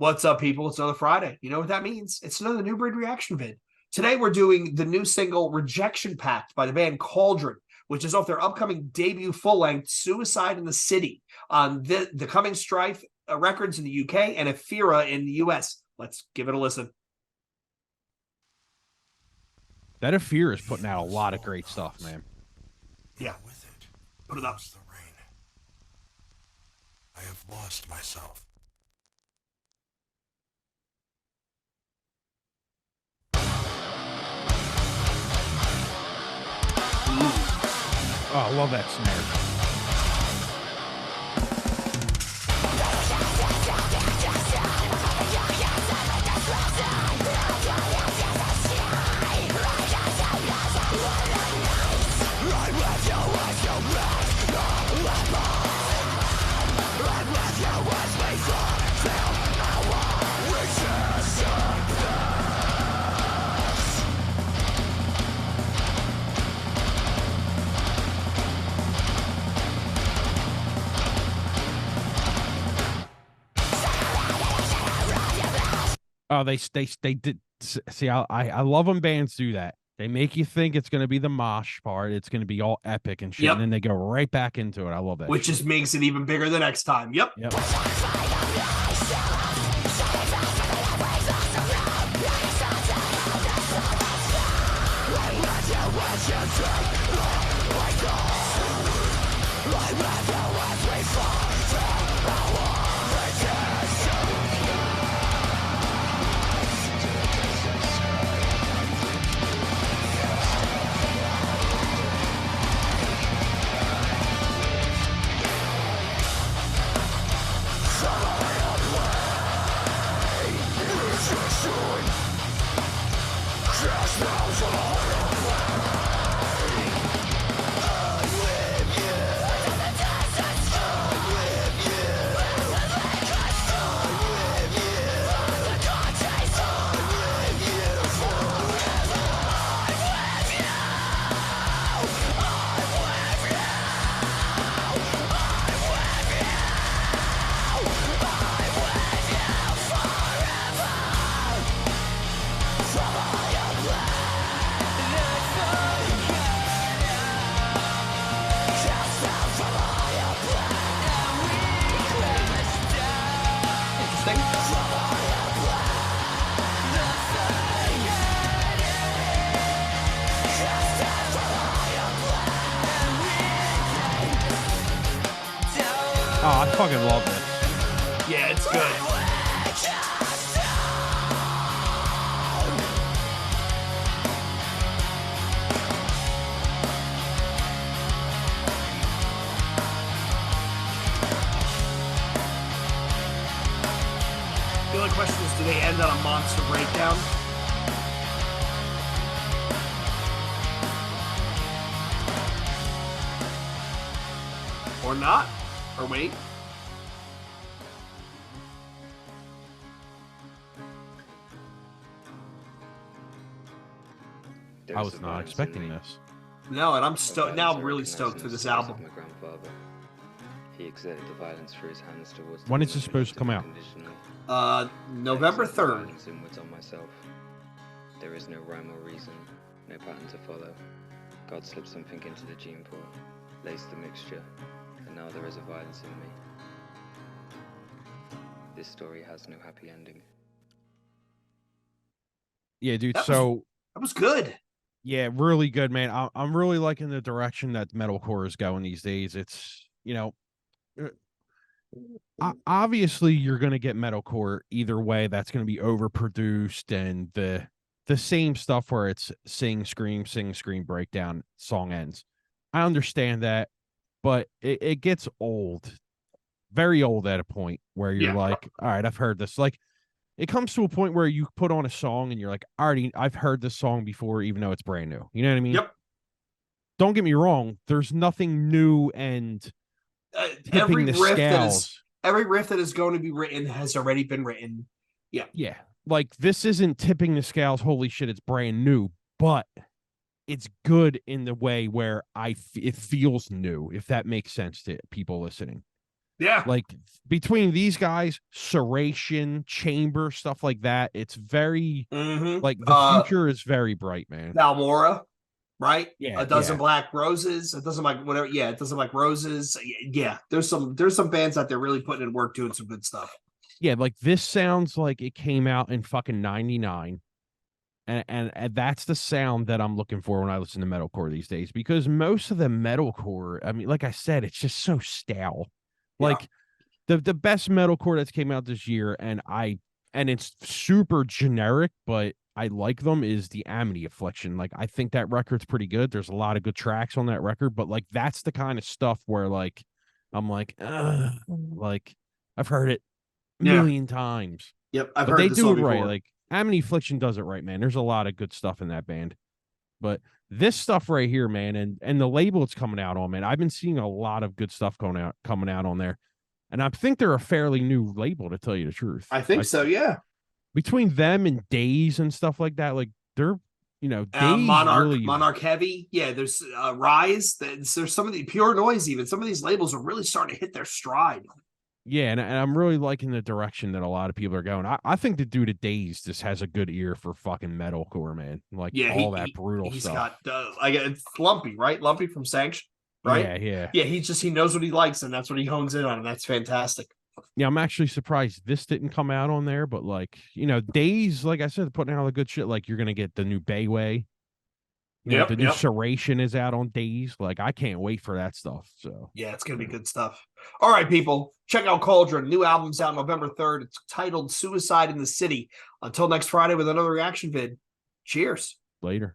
What's up, people? It's another Friday. You know what that means? It's another New Breed reaction vid. Today, we're doing the new single Rejection Pact by the band Cauldron, which is off their upcoming debut full-length Suicide in the City on the coming Strife Records in the UK and Ephira in the US. Let's give it a listen. That Ephira is putting out a lot of great stuff, man. Yeah. Put it up. The rain. I have lost myself. Oh, I love that snare. Oh, they did. See, I love when bands do that. They make you think it's going to be the mosh part. It's going to be all epic and shit. Yep. And then they go right back into it. I love that. Which just makes it even bigger the next time. Yep. Oh, I fucking love this. Yeah, it's good. The only question is, do they end on a monster breakdown? Or not? Or wait? I was not expecting this. No, and I'm stoked. Now I'm really stoked for this album. My grandfather. He exerted the violence through his hands towards. When is this supposed to come out? November 3rd. Violence inwards on myself. There is no rhyme or reason, no pattern to follow. God slipped something into the gene pool, laced the mixture, and now there is a violence in me. This story has no happy ending. Yeah, dude. That was good. Yeah, really good, man. I'm really liking the direction that metalcore is going these days. It's, obviously you're going to get metalcore either way. That's going to be overproduced and the same stuff where it's sing, scream, breakdown, song ends. I understand that, but it gets old, very old at a point where you're like, all right, I've heard this. Like, it comes to a point where you put on a song and you're like, I've heard this song before, even though it's brand new. You know what I mean? Yep. Don't get me wrong. There's nothing new and every the riff scales. every riff that is going to be written has already been written. Yeah. Yeah. Like, this isn't tipping the scales. Holy shit, it's brand new, but it's good in the way where it feels new, if that makes sense to people listening. Yeah. Like between these guys, Serration, Chamber, stuff like that, it's very like the future is very bright, man. Valmora, right? Yeah, A dozen yeah. black roses, a dozen like whatever. Yeah, a dozen like roses. Yeah, there's some bands out there really putting in work, doing some good stuff. Yeah, like this sounds like it came out in fucking 99. And that's the sound that I'm looking for when I listen to metalcore these days, because most of the metalcore, I mean, like I said, it's just so stale. Like the best metalcore that's came out this year, and it's super generic, but I like them, is the Amity Affliction. Like, I think that record's pretty good. There's a lot of good tracks on that record, but like that's the kind of stuff where like I'm like, like I've heard it a million times. Yep, I've But heard they this do all it right. before. Like Amity Affliction does it right, man. There's a lot of good stuff in that band. But this stuff right here, man, and the label it's coming out on, man, I've been seeing a lot of good stuff coming out on there. And I think they're a fairly new label, to tell you the truth. I think so, yeah. Between them and Days and stuff like that, like they're, Days Monarch Heavy. Yeah, there's Rise. There's some of the Pure Noise, even. Some of these labels are really starting to hit their stride. Yeah, and I'm really liking the direction that a lot of people are going. I think the dude at Days just has a good ear for fucking metalcore, man. Like all that brutal he's stuff. It's Lumpy, right? Lumpy from Sanction, right? Yeah. He knows what he likes, and that's what he hones in on, and that's fantastic. Yeah, I'm actually surprised this didn't come out on there, but like, Days, like I said, putting out all the good shit. Like you're gonna get the new Bayway. The new Serration is out on Days. Like, I can't wait for that stuff. So yeah, it's gonna be good stuff. All right, people, check out Cauldron. New album's out November 3rd. It's titled Suicide in the City. Until next Friday with another reaction vid. Cheers. Later.